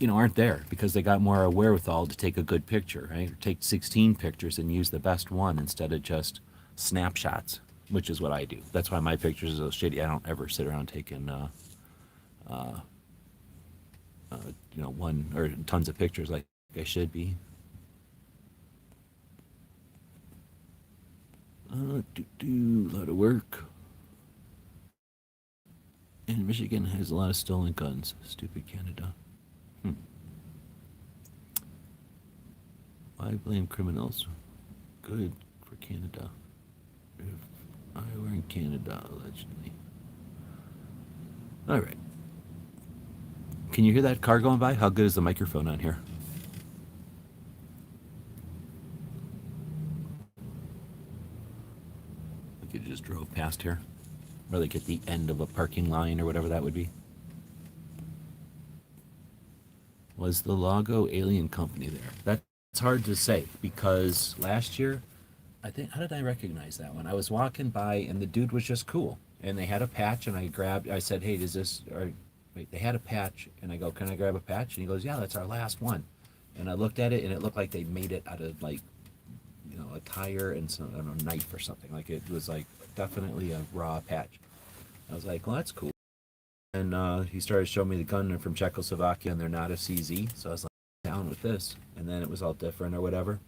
you know, aren't there because they got more wherewithal to take a good picture, right? Or take 16 pictures and use the best one instead of just snapshots, which is what I do. That's why my pictures are so shitty. I don't ever sit around taking, you know, one or tons of pictures like I should be. A lot of work. And Michigan has a lot of stolen guns. Stupid Canada. Why blame criminals? Good for Canada. If I were in Canada, allegedly. All right. Can you hear that car going by? How good is the microphone on here? Like it just drove past here. Or like at the end of a parking line or whatever that would be. Was the logo Alien Company there? That's hard to say because last year, I think, how did I recognize that one? I was walking by and the dude was just cool. And they had a patch and I said, hey, does this, or wait, they had a patch and I go, can I grab a patch? And he goes, yeah, that's our last one. And I looked at it and it looked like they made it out of like, you know, a tire and some, I don't know, knife or something. Like it was like definitely a raw patch. I was like, well, that's cool. And he started showing me the gun. They're from Czechoslovakia and they're not a CZ. So I was like, down with this. And then it was all different or whatever.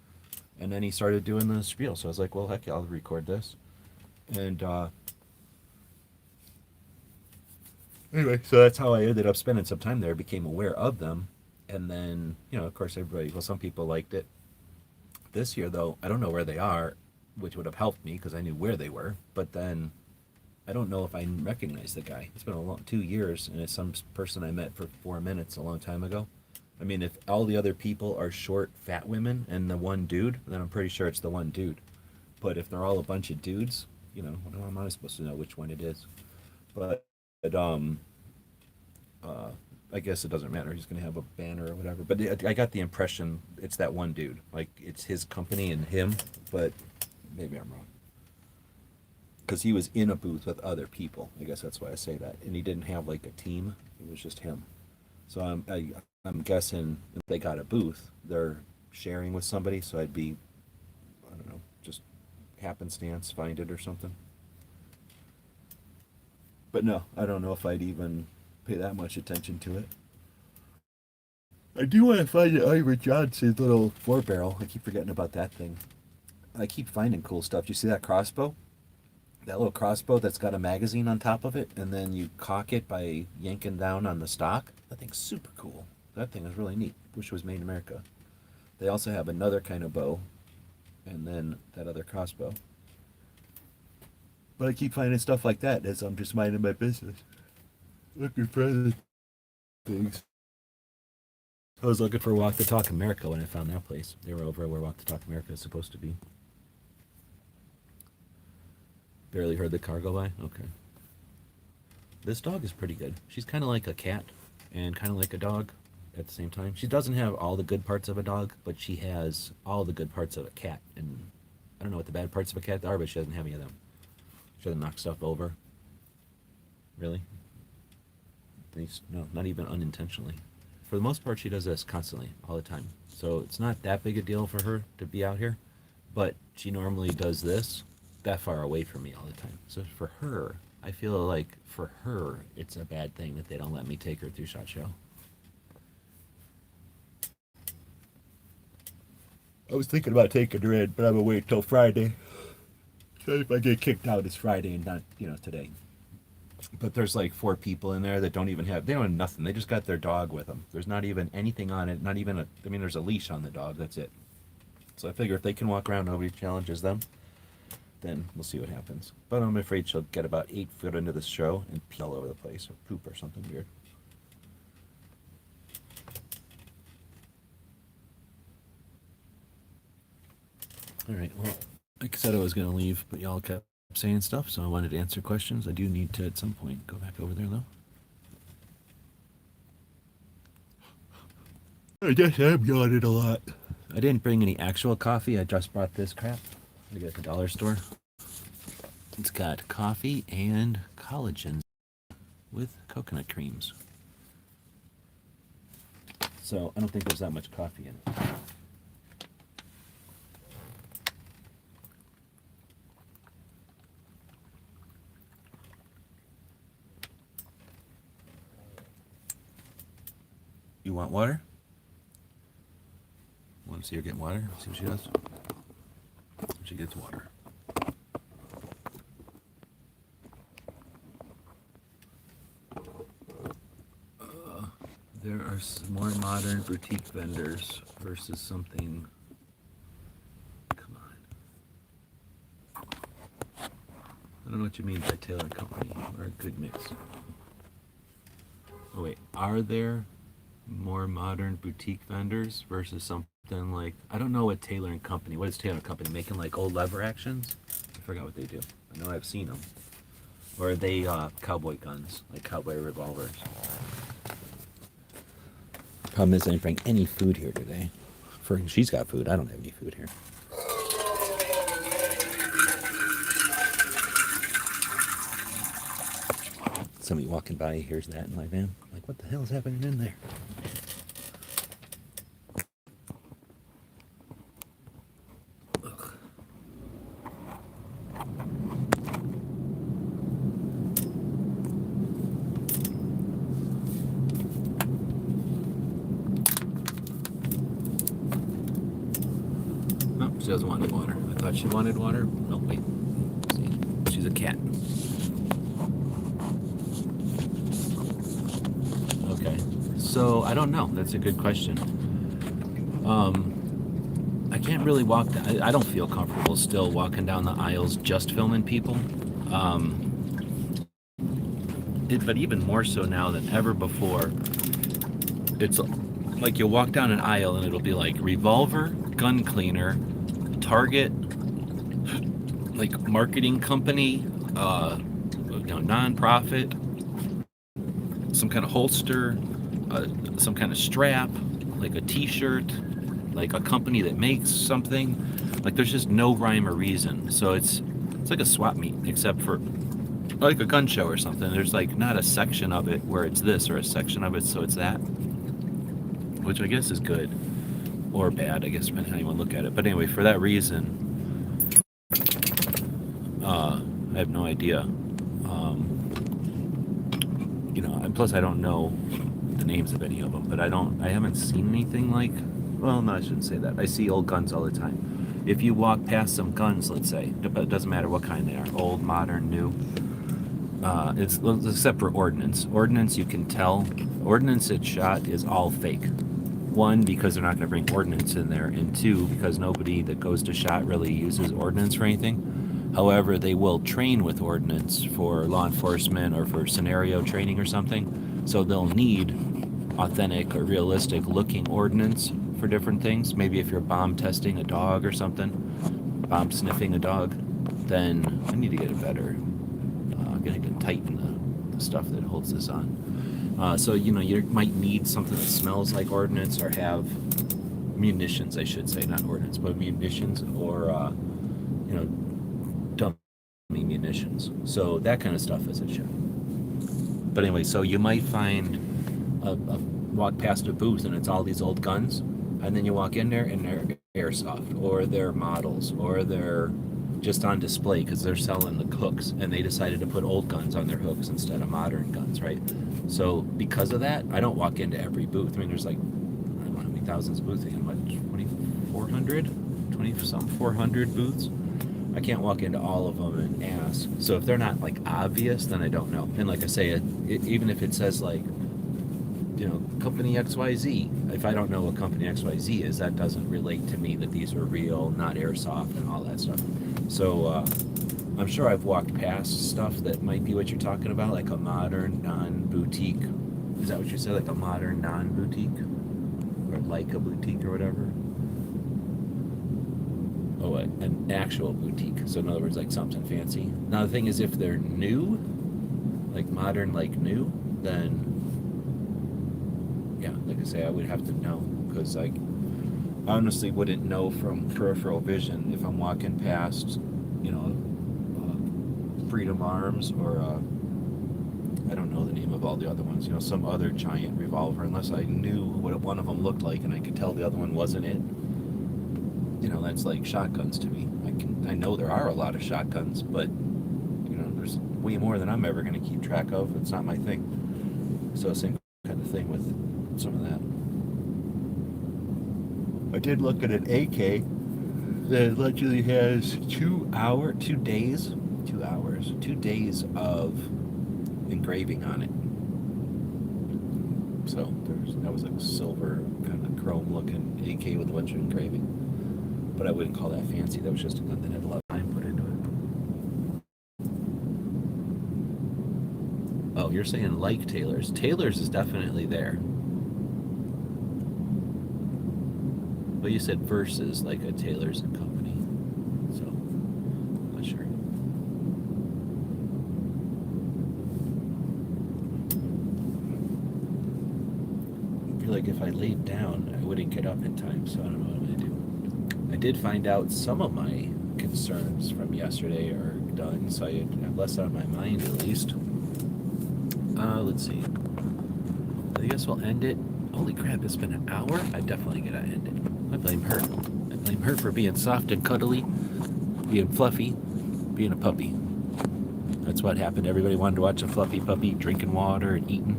And then he started doing the spiel. So I was like, well, heck yeah, I'll record this. And anyway, so that's how I ended up spending some time there, became aware of them. And then, you know, of course, everybody, well, some people liked it. This year, though, I don't know where they are, which would have helped me because I knew where they were. But then I don't know if I recognize the guy. It's been a long 2 years, and it's some person I met for 4 minutes a long time ago. I mean, if all the other people are short, fat women and the one dude, then I'm pretty sure it's the one dude. But if they're all a bunch of dudes, you know, how am I supposed to know which one it is? But uh, I guess it doesn't matter. He's going to have a banner or whatever. But I got the impression it's that one dude. Like, it's his company and him, but maybe I'm wrong. Because he was in a booth with other people. I guess that's why I say that. And he didn't have, like, a team. It was just him. So I'm guessing if they got a booth, they're sharing with somebody. So I'd be, I don't know, just happenstance, find it or something. But no, I don't know if I'd even pay that much attention to it. I do want to find Ira Johnson's little 4-barrel. I keep forgetting about that thing. I keep finding cool stuff. Do you see that crossbow? That little crossbow that's got a magazine on top of it, and then you cock it by yanking down on the stock. That thing's super cool. That thing is really neat. Wish it was made in America. They also have another kind of bow, and then that other crossbow. But I keep finding stuff like that as I'm just minding my business. Looking for other things. I was looking for Walk the Talk America when I found that place. They were over where Walk the Talk America is supposed to be. Barely heard the car go by? Okay. This dog is pretty good. She's kind of like a cat. and kind of like a dog at the same time. She doesn't have all the good parts of a dog, but she has all the good parts of a cat. And I don't know what the bad parts of a cat are, but she doesn't have any of them. She doesn't knock stuff over. Really? No, not even unintentionally. For the most part, she does this constantly, all the time. So it's not that big a deal for her to be out here, but she normally does this that far away from me all the time. So for her, I feel like for her, it's a bad thing that they don't let me take her through SHOT Show. I was thinking about taking her in, but I'm gonna wait till Friday. So if I get kicked out, it's Friday and not, today. But there's like 4 people in there that they don't have nothing. They just got their dog with them. There's not even anything on it, not even there's a leash on the dog, that's it. So I figure if they can walk around, nobody challenges them, then we'll see what happens. But I'm afraid she'll get about 8 foot into the show and pee all over the place, or poop or something weird. All right, well, like I said, I was going to leave, but y'all kept saying stuff, so I wanted to answer questions. I do need to, at some point, go back over there, though. I guess I'm yawning a lot. I didn't bring any actual coffee. I just brought this crap. I got at the dollar store. It's got coffee and collagen with coconut creams. So I don't think there's that much coffee in it. You want water? Want to see her get water? See what she does? She gets water. There are some more modern boutique vendors versus something. Come on. I don't know what you mean by Taylor Company or a good mix. Oh wait, are there more modern boutique vendors versus something like, I don't know what Taylor and Company, what is Taylor and Company, making like old lever actions? I forgot what they do. I know I've seen them. Or are they cowboy guns, like cowboy revolvers? Problem is I didn't bring any food here today. She's got food, I don't have any food here. Somebody walking by hears that in my van. Like, what the hell is happening in there? Ugh. Oh, she doesn't want any water. I thought she wanted water. No, wait. See, she's a cat. So I don't know. That's a good question. I can't really walk. I don't feel comfortable still walking down the aisles just filming people. But even more so now than ever before. It's like you'll walk down an aisle and it'll be like revolver, gun cleaner, Target, like marketing company, nonprofit, some kind of holster. Some kind of strap, like a t-shirt, like a company that makes something. Like there's just no rhyme or reason. So it's like a swap meet, except for like a gun show or something. There's like not a section of it where it's this or a section of it so it's that, which I guess is good or bad, I guess, depending on how you want to look at it. But anyway, for that reason, I have no idea. And plus I don't know the names of any of them, but I haven't seen anything like, well, no, I shouldn't say that. I see old guns all the time. If you walk past some guns, let's say, it doesn't matter what kind they are, old, modern, new, it's except for ordnance. Ordnance, you can tell. Ordnance at SHOT is all fake. 1, because they're not going to bring ordnance in there, and 2, because nobody that goes to SHOT really uses ordnance for anything. However, they will train with ordnance for law enforcement or for scenario training or something. So they'll need authentic or realistic looking ordnance for different things. Maybe if you're bomb testing a dog or something, bomb sniffing a dog, then I need to get it better. I'm going to tighten the stuff that holds this on. So, you know, you might need something that smells like ordnance or have munitions, I should say, not ordnance, but munitions or, you know, dummy munitions. So that kind of stuff is a ship. But anyway, so you might find walk past a booth and it's all these old guns, and then you walk in there and they're airsoft or they're models or they're just on display because they're selling the hooks and they decided to put old guns on their hooks instead of modern guns, right? So because of that, I don't walk into every booth. I mean, there's like, I don't know how many thousands of booths again, what, 2,400? 20-some 400 booths? I can't walk into all of them and ask. So if they're not like obvious, then I don't know. And like I say, even if it says like, you know, company XYZ, if I don't know what company XYZ is, that doesn't relate to me that these are real, not airsoft and all that stuff. So I'm sure I've walked past stuff that might be what you're talking about, like a modern non-boutique. Is that what you said? Like a modern non-boutique? Or like a boutique or whatever? Oh, an actual boutique. So in other words, like something fancy. Now the thing is, if they're new, like modern, like new, then yeah, like I say, I would have to know, because I honestly wouldn't know from peripheral vision if I'm walking past, you know, Freedom Arms or I don't know the name of all the other ones, you know, some other giant revolver, unless I knew what one of them looked like and I could tell the other one wasn't it. You know, that's like shotguns to me. I know there are a lot of shotguns, but you know, there's way more than I'm ever going to keep track of. It's not my thing. So same kind of thing with some of that. I did look at an AK that literally has 2 days of engraving on it. So that was like a silver kind of chrome looking AK with a bunch of engraving. But I wouldn't call that fancy. That was just a gun that had a lot of time put into it. Oh, you're saying like Taylor's. Taylor's is definitely there. But you said versus like a Taylor's and Company. So, I'm not sure. I feel like if I laid down, I wouldn't get up in time, so I don't know what I'm going to do. I did find out some of my concerns from yesterday are done, so I have less on my mind at least. Let's see. I guess we'll end it. Holy crap, it's been an hour? I definitely gotta end it. I blame her. I blame her for being soft and cuddly, being fluffy, being a puppy. That's what happened. Everybody wanted to watch a fluffy puppy drinking water and eating.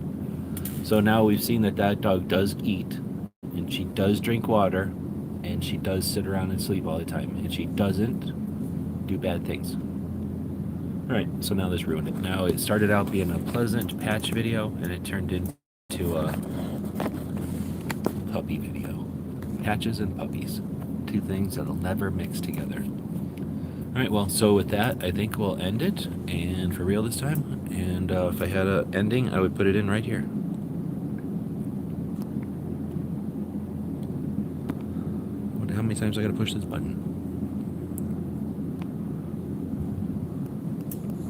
So now we've seen that dog does eat, and she does drink water, and she does sit around and sleep all the time, and she doesn't do bad things. Alright, so now this ruined it. Now it started out being a pleasant patch video, and it turned into a puppy video. Patches and puppies. Two things that'll never mix together. Alright, well, so with that, I think we'll end it, and for real this time. And if I had an ending, I would put it in right here. How many times I gotta push this button?